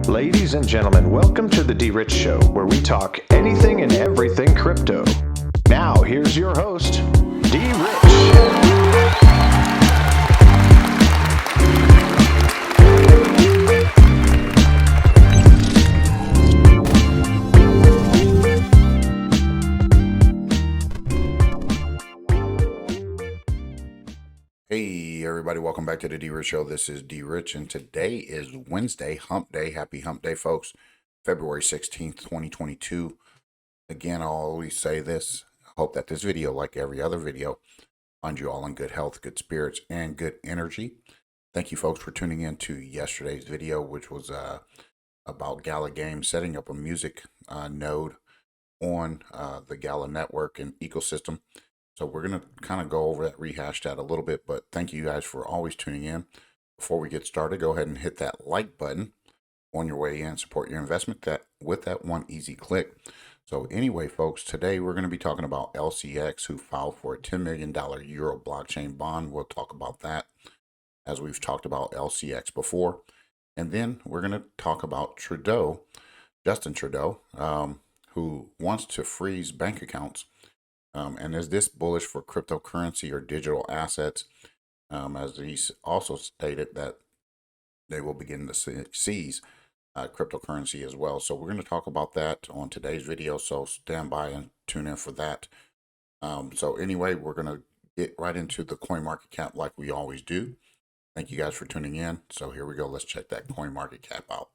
Ladies and gentlemen, welcome to the DRich Show, where we talk anything and everything crypto. Now, here's your host, DRich. Hey everybody, welcome back to the DRich Show. This is DRich, and today is Wednesday, Hump Day. Happy Hump Day, folks. February 16th, 2022. Again, I'll always say this. I hope that this video, like every other video, finds you all in good health, good spirits, and good energy. Thank you, folks, for tuning in to yesterday's video, which was about Gala Games setting up a music node on the Gala network and ecosystem. So we're going to kind of go over that, rehash that a little bit, but thank you guys for always tuning in. Before we get started, go ahead and hit that like button on your way in, support your investment with that one easy click. So anyway, folks, today we're going to be talking about LCX, who filed for a $10 million Euro blockchain bond. We'll talk about that as we've talked about LCX before. And then we're going to talk about Trudeau, Justin Trudeau, who wants to freeze bank accounts. And is this bullish for cryptocurrency or digital assets? As he's also stated that they will begin to seize cryptocurrency as well. So we're going to talk about that on today's video. So stand by and tune in for that. So anyway, we're going to get right into the coin market cap like we always do. Thank you guys for tuning in. So here we go. Let's check that coin market cap out.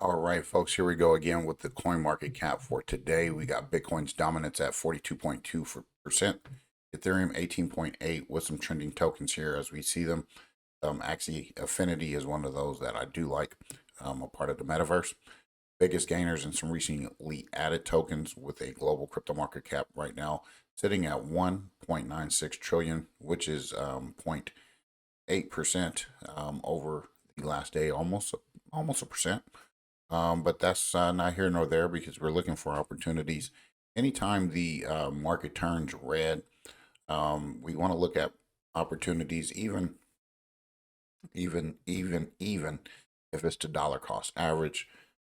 All right, folks, here we go again with the coin market cap for today. We got Bitcoin's dominance at 42.2%, Ethereum 18.8 with some trending tokens here as we see them. XRPhy is one of those that I do like, a part of the metaverse. Biggest gainers and some recently added tokens with a global crypto market cap right now sitting at 1.96 trillion, which is 0.8% over the last day, almost a percent. But that's not here nor there because we're looking for opportunities. Anytime the market turns red, we want to look at opportunities, even if it's to dollar cost average,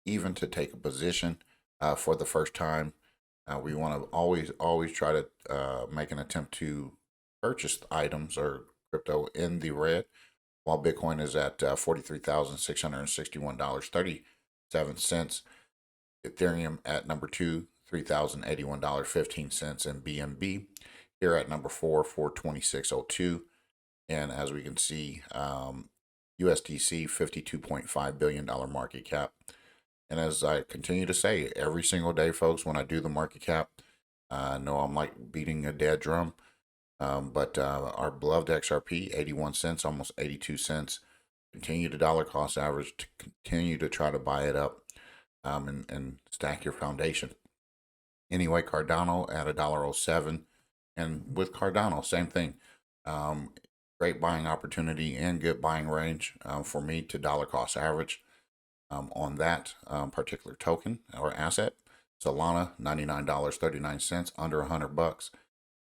even to take a position for the first time. We want to always try to make an attempt to purchase items or crypto in the red, while Bitcoin is at $43,661.37. Ethereum at number 2, $3,081.15, and BNB here at number 4, $426.02. And as we can see, USDC $52.5 billion market cap. And as I continue to say every single day, folks, when I do the market cap, I know I'm like beating a dead drum, but our beloved XRP 81 cents, almost 82 cents. Continue to dollar cost average to continue to try to buy it up and stack your foundation. Anyway, Cardano at $1.07, and with Cardano, same thing. Great buying opportunity and good buying range for me to dollar cost average on that particular token or asset. Solana $99.39, under $100.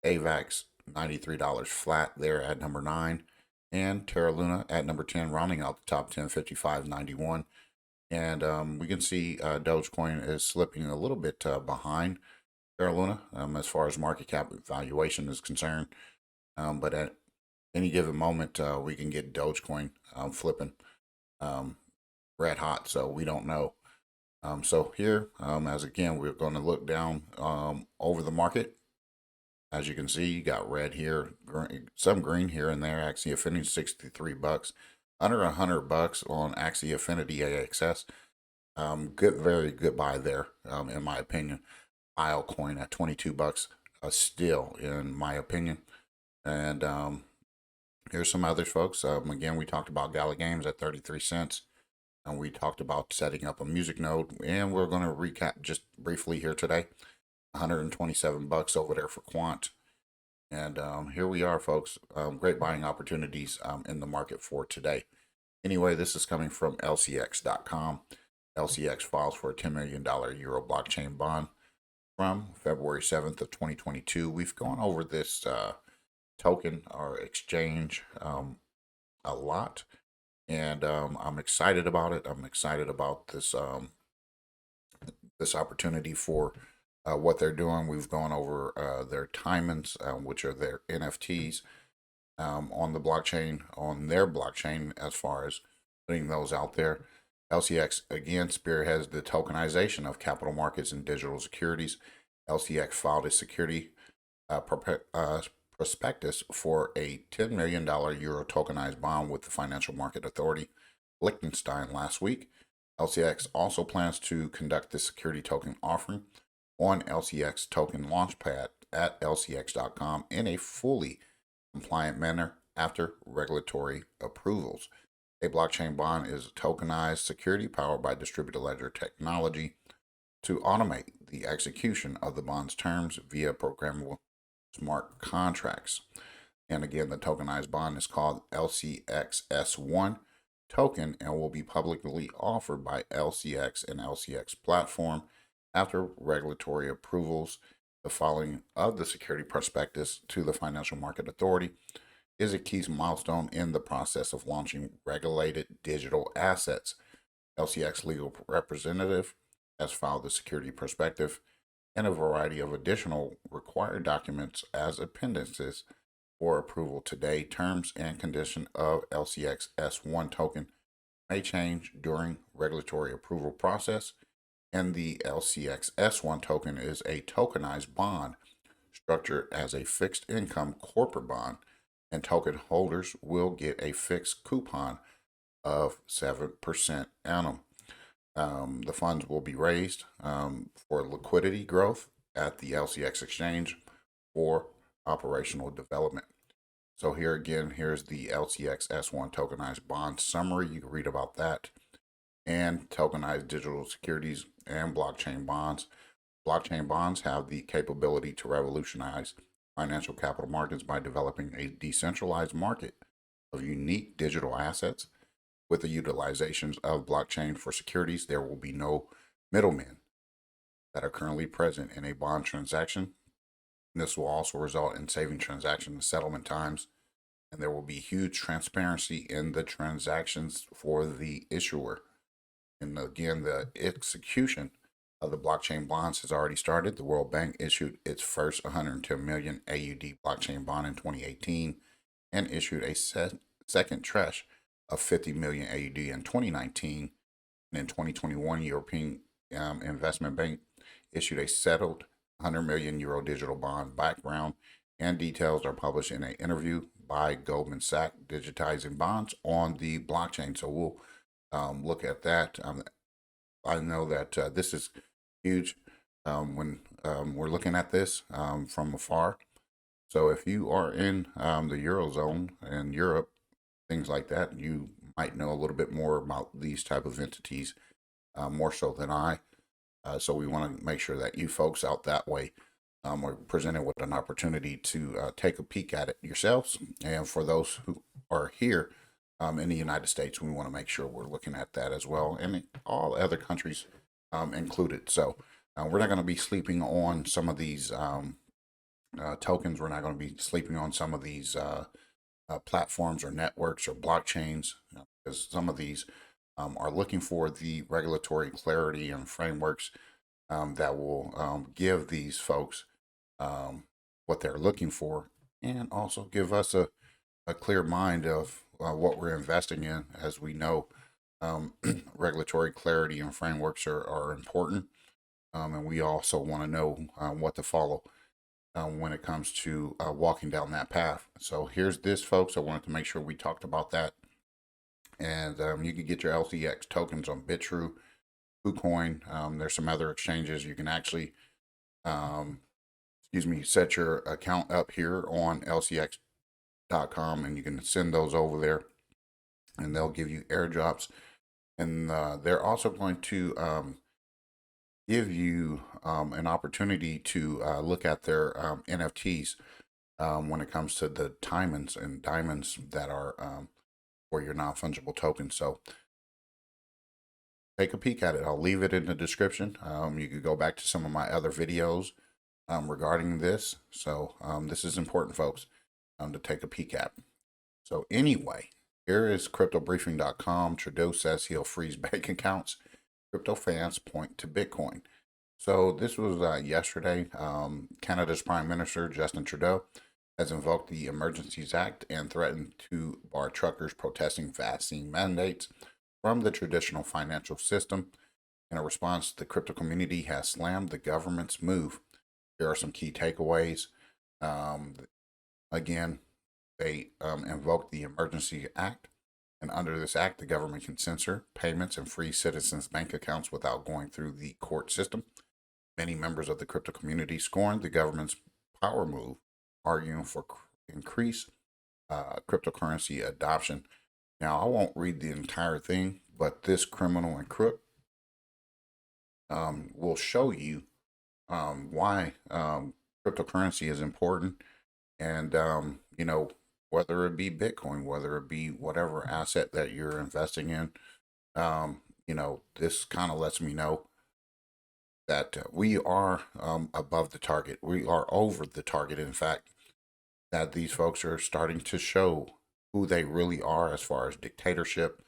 AVAX $93 flat there at number 9. And Terra Luna at number 10, rounding out the top 10, 55.91. And we can see Dogecoin is slipping a little bit behind Terra Luna as far as market cap valuation is concerned. But at any given moment, we can get Dogecoin flipping red hot, so we don't know. So here, as again, we're going to look down over the market. As you can see, you got red here, some green here and there. XRPhy $63, under $100 on XRPhy AXS. Good, very good buy there, in my opinion. Filecoin at $22, still, in my opinion. And here's some others, folks. Again, we talked about Gala Games at 33 cents, and we talked about setting up a music node. And we're going to recap just briefly here today. $127 over there for Quant. And here we are, folks. Great buying opportunities in the market for today. Anyway, this is coming from LCX.com. LCX files for a $10 million Euro blockchain bond from February 7th of 2022. We've gone over this token or exchange a lot. and I'm excited about it. I'm excited about this opportunity for what they're doing. We've gone over their timings, which are their NFTs on the blockchain, on their blockchain, as far as putting those out there. LCX again spearheads the tokenization of capital markets and digital securities. LCX filed a security prospectus for a $10 million euro tokenized bond with the Financial Market Authority, Liechtenstein, last week. LCX also plans to conduct the security token offering on LCX Token Launchpad at lcx.com in a fully compliant manner after regulatory approvals. A blockchain bond is a tokenized security powered by distributed ledger technology to automate the execution of the bond's terms via programmable smart contracts. And again, the tokenized bond is called LCXS1 token and will be publicly offered by LCX and LCX platform after regulatory approvals. The filing of the security prospectus to the Financial Market Authority is a key milestone in the process of launching regulated digital assets. LCX legal representative has filed the security prospectus and a variety of additional required documents as appendices for approval today. Terms and conditions of LCX S1 token may change during regulatory approval process, and the LCX S1 token is a tokenized bond structured as a fixed income corporate bond, and token holders will get a fixed coupon of 7% annum. The funds will be raised for liquidity growth at the LCX exchange for operational development. So here again, here's the LCX S1 tokenized bond summary. You can read about that. And tokenized digital securities and blockchain bonds. Blockchain bonds have the capability to revolutionize financial capital markets by developing a decentralized market of unique digital assets. With the utilizations of blockchain for securities, there will be no middlemen that are currently present in a bond transaction. This will also result in saving transaction and settlement times, and there will be huge transparency in the transactions for the issuer. And again, the execution of the blockchain bonds has already started. The World Bank issued its first 110 million AUD blockchain bond in 2018 and issued a second tranche of 50 million AUD in 2019. And in 2021, European Investment Bank issued a settled 100 million euro digital bond. Background and details are published in an interview by Goldman Sachs, digitizing bonds on the blockchain. So we'll look at that. I know that this is huge when we're looking at this from afar. So if you are in the Eurozone and Europe, things like that, you might know a little bit more about these type of entities, more so than I. So we want to make sure that you folks out that way are presented with an opportunity to take a peek at it yourselves. And for those who are here in the United States, we want to make sure we're looking at that as well, and all other countries included. So we're not going to be sleeping on some of these tokens. We're not going to be sleeping on some of these platforms or networks or blockchains, because some of these are looking for the regulatory clarity and frameworks that will give these folks what they're looking for, and also give us a clear mind of what we're investing in. As we know, regulatory clarity and frameworks are important, and we also want to know what to follow when it comes to walking down that path. So here's this, folks. I wanted to make sure we talked about that. And you can get your LCX tokens on Bitrue, KuCoin. There's some other exchanges. You can actually, set your account up here on lcx.com, and you can send those over there, and they'll give you airdrops. And they're also going to give you an opportunity to look at their NFTs when it comes to the diamonds that are for your non-fungible tokens. So take a peek at it. I'll leave it in the description. You could go back to some of my other videos regarding this. So this is important, folks, to take a peek at. So anyway, Here is CryptoBriefing.com. Trudeau says he'll freeze bank accounts. Crypto fans point to Bitcoin. So this was yesterday. Canada's Prime Minister, Justin Trudeau, has invoked the Emergencies Act and threatened to bar truckers protesting vaccine mandates from the traditional financial system. In a response, the crypto community has slammed the government's move. Here are some key takeaways. Um, Again, they invoked the Emergency Act, and under this act, the government can censor payments and freeze citizens' bank accounts without going through the court system. Many members of the crypto community scorned the government's power move, arguing for increased cryptocurrency adoption. Now, I won't read the entire thing, but this criminal and crook will show you why cryptocurrency is important. And, whether it be Bitcoin, whether it be whatever asset that you're investing in, this kind of lets me know that we are above the target. We are over the target. In fact, that these folks are starting to show who they really are as far as dictatorship,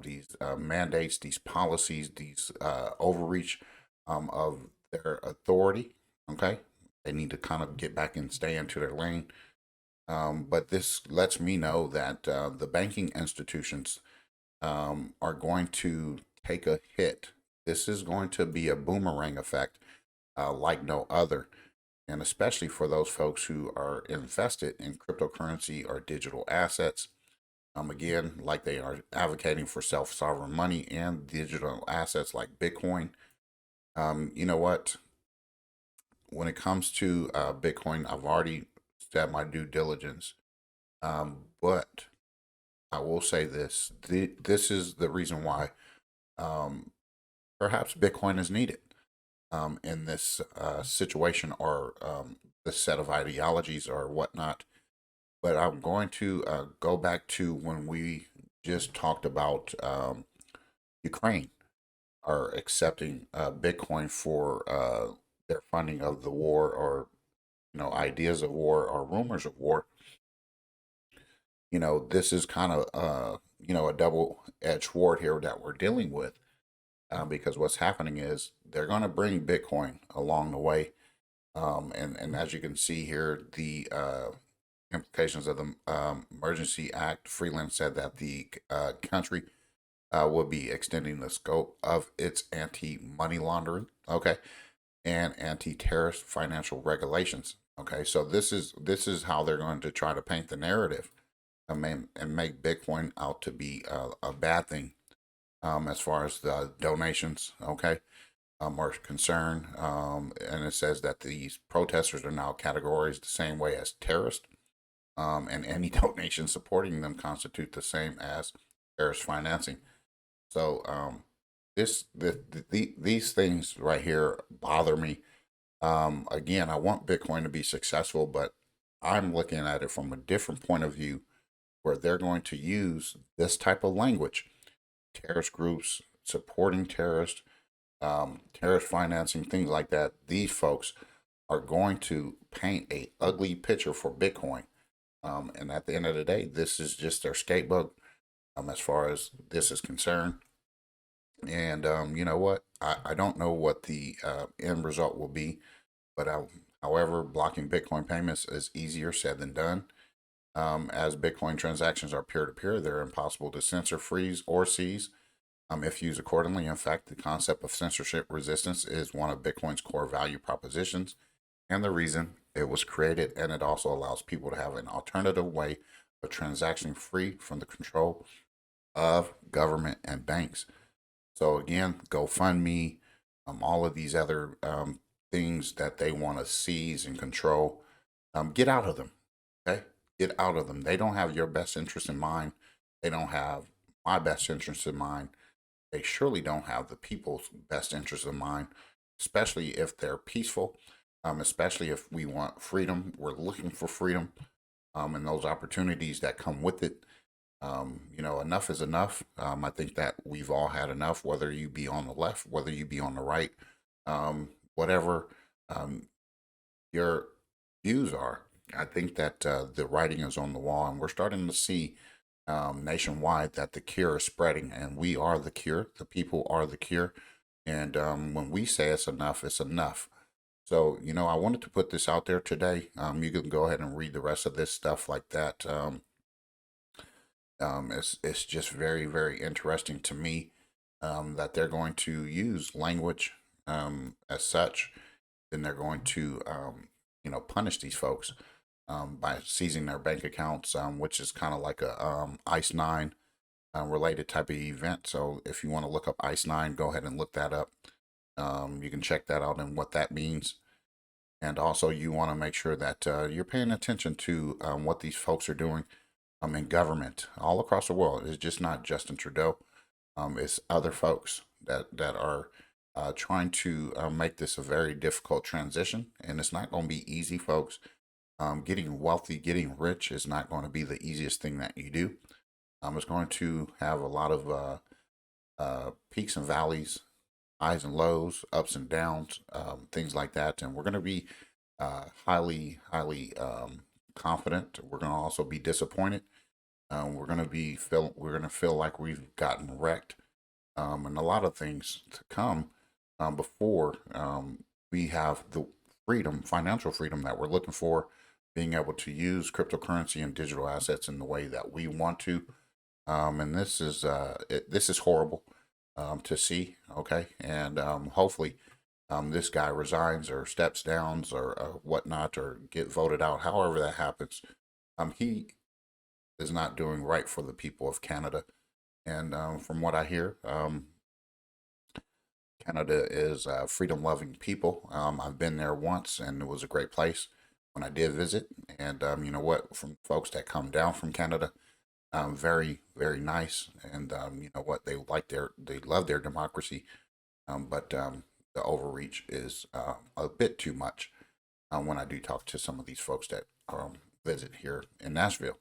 these mandates, these policies, these overreach of their authority. Okay. They need to kind of get back and stay into their lane. But this lets me know that the banking institutions are going to take a hit. This is going to be a boomerang effect like no other. And especially for those folks who are invested in cryptocurrency or digital assets. Again, like they are advocating for self-sovereign money and digital assets like Bitcoin. You know what? When it comes to Bitcoin, I've already said my due diligence. But I will say this: this is the reason why perhaps Bitcoin is needed in this situation or this set of ideologies or whatnot. But I'm going to go back to when we just talked about Ukraine are accepting Bitcoin for their funding of the war, or ideas of war or rumors of war. This is kind of a double-edged sword here that we're dealing with, because what's happening is they're going to bring Bitcoin along the way, and as you can see here, the implications of the Emergency Act. Freeland said that the country will be extending the scope of its anti-money laundering, okay, and anti-terrorist financial regulations. Okay, so this is how they're going to try to paint the narrative and make Bitcoin out to be a bad thing as far as the donations, okay, are concerned. And it says that these protesters are now categorized the same way as terrorists, and any donation supporting them constitute the same as terrorist financing. So these things right here bother me. Again, I want Bitcoin to be successful, but I'm looking at it from a different point of view, where they're going to use this type of language: terrorist groups, supporting terrorists, terrorist financing, things like that. These folks are going to paint a ugly picture for Bitcoin. And at the end of the day, this is just their scapegoat as far as this is concerned. And you know what? I don't know what the end result will be, but however, blocking Bitcoin payments is easier said than done. As Bitcoin transactions are peer-to-peer, they're impossible to censor, freeze, or seize if used accordingly. In fact, the concept of censorship resistance is one of Bitcoin's core value propositions and the reason it was created, and it also allows people to have an alternative way of transacting free from the control of government and banks. So again, GoFundMe, all of these other things that they want to seize and control, get out of them. Okay, get out of them. They don't have your best interest in mind. They don't have my best interest in mind. They surely don't have the people's best interest in mind, especially if they're peaceful, especially if we want freedom. We're looking for freedom, and those opportunities that come with it. Enough is enough. I think that we've all had enough, whether you be on the left, whether you be on the right, whatever your views are. I think that the writing is on the wall, and we're starting to see nationwide that the cure is spreading, and we are the cure. The people are the cure. And when we say it's enough, it's enough. So, I wanted to put this out there today. You can go ahead and read the rest of this stuff like that. It's just very, very interesting to me that they're going to use language as such. Then they're going to, punish these folks by seizing their bank accounts, which is kind of like a ICE 9 related type of event. So if you want to look up ICE 9, go ahead and look that up. You can check that out and what that means. And also, you want to make sure that you're paying attention to what these folks are doing in government all across the world. It's just not Justin Trudeau. It's other folks that are trying to make this a very difficult transition. And it's not going to be easy, folks. Getting wealthy, getting rich is not going to be the easiest thing that you do. It's going to have a lot of peaks and valleys, highs and lows, ups and downs, things like that. And we're going to be highly, highly confident. We're going to also be disappointed. We're going to feel like we've gotten wrecked, and a lot of things to come before we have the freedom, financial freedom that we're looking for, being able to use cryptocurrency and digital assets in the way that we want to. And this is horrible to see. Okay, and hopefully this guy resigns or steps down or whatnot or get voted out. However that happens, he is not doing right for the people of Canada. And from what I hear, Canada is freedom-loving people. I've been there once, and it was a great place when I did visit. And you know what? From folks that come down from Canada, very, very nice. And you know what? They love their democracy. But the overreach is a bit too much when I do talk to some of these folks that visit here in Nashville.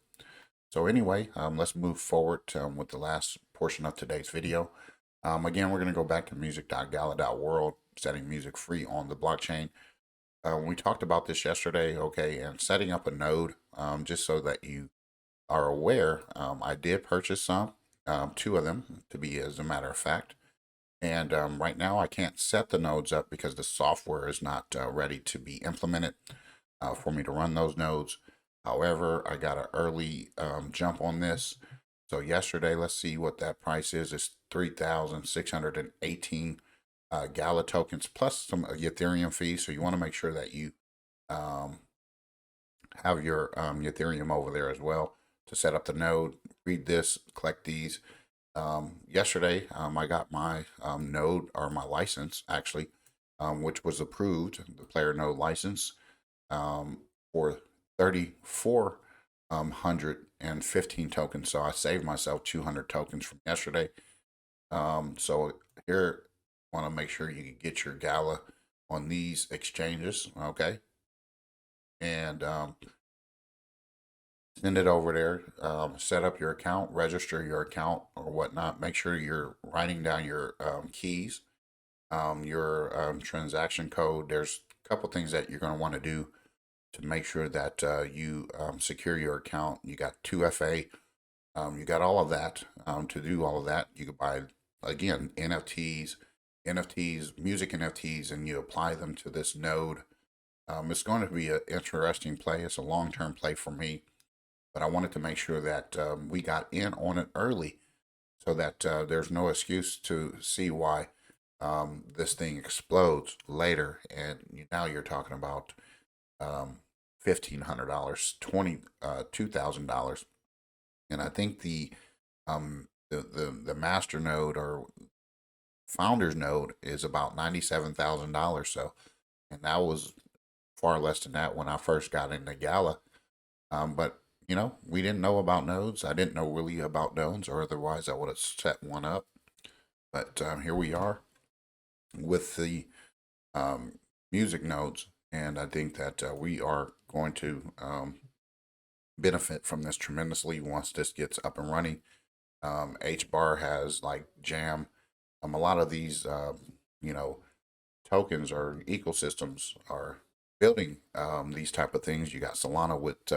So anyway, let's move forward with the last portion of today's video. Again, we're going to go back to music.gala.world, setting music free on the blockchain. We talked about this yesterday, okay, and setting up a node, just so that you are aware. I did purchase some, 2 of them to be as a matter of fact. And right now I can't set the nodes up because the software is not ready to be implemented for me to run those nodes. However, I got an early jump on this. So yesterday, let's see what that price is. It's 3,618 Gala tokens plus some Ethereum fees. So you want to make sure that you have your Ethereum over there as well to set up the node. Read this, collect these. Yesterday, I got my node, or my license actually, which was approved, the player node license, for 3,415 tokens. So I saved myself 200 tokens from yesterday. So here, want to make sure you can get your Gala on these exchanges, okay? And send it over there, set up your account, register your account or whatnot. Make sure you're writing down your keys, your transaction code. There's a couple things that you're going to want to do to make sure that you secure your account. You got 2FA, you got all of that. To do all of that, you could buy, again, NFTs, music NFTs, and you apply them to this node. It's going to be an interesting play. It's a long-term play for me, but I wanted to make sure that we got in on it early so that there's no excuse to see why this thing explodes later. And now you're talking about $1,500, $2,000, and I think the master node or founders node is about $97,000. So, and that was far less than that when I first got into Gala. But we didn't know about nodes. I didn't know really about nodes, or otherwise I would have set one up. But here we are with the music nodes. And I think that we are going to benefit from this tremendously once this gets up and running. HBAR has like Jam. A lot of these, tokens or ecosystems are building these type of things. You got Solana with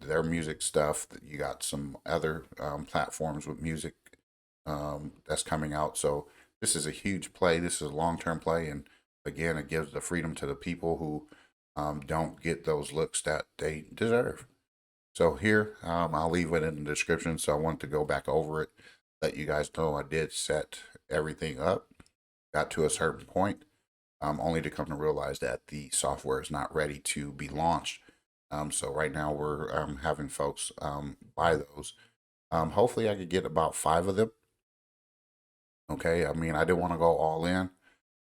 their music stuff. You got some other platforms with music that's coming out. So this is a huge play. This is a long-term play, and again, it gives the freedom to the people who don't get those looks that they deserve. So here, I'll leave it in the description. So I want to go back over it, let you guys know I did set everything up, got to a certain point, only to come to realize that the software is not ready to be launched. So right now we're having folks buy those. Hopefully I could get about 5 of them. Okay, I mean, I didn't want to go all in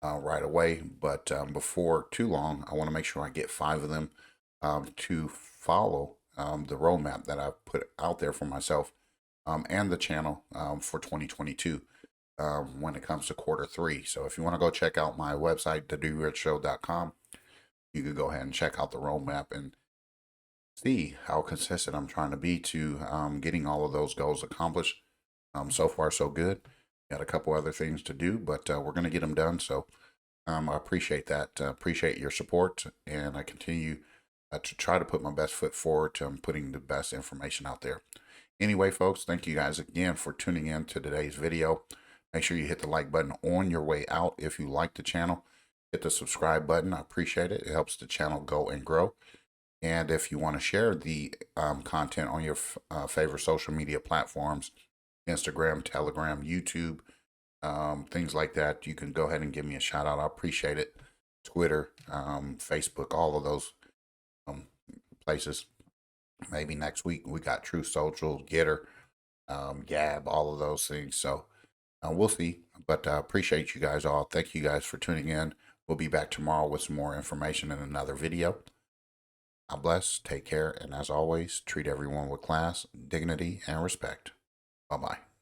right away, but before too long, I want to make sure I get 5 of them to follow the roadmap that I've put out there for myself and the channel for 2022 when it comes to Q3. So if you want to go check out my website, thedrichshow.com, you could go ahead and check out the roadmap and see how consistent I'm trying to be to getting all of those goals accomplished. So far, so good. Got a couple other things to do, but we're going to get them done. So I appreciate that. Appreciate your support, and I continue to try to put my best foot forward to putting the best information out there. Anyway, folks, thank you guys again for tuning in to today's video. Make sure you hit the like button on your way out if you like the channel. Hit the subscribe button. I appreciate it. It helps the channel go and grow. And if you want to share the content on your favorite social media platforms, Instagram, Telegram, YouTube, things like that, you can go ahead and give me a shout out. I appreciate it. Twitter, Facebook, all of those places. Maybe next week we got True Social, Getter, Gab, all of those things. So we'll see. But I appreciate you guys all. Thank you guys for tuning in. We'll be back tomorrow with some more information in another video. God bless, take care, and as always, treat everyone with class, dignity, and respect. Bye-bye.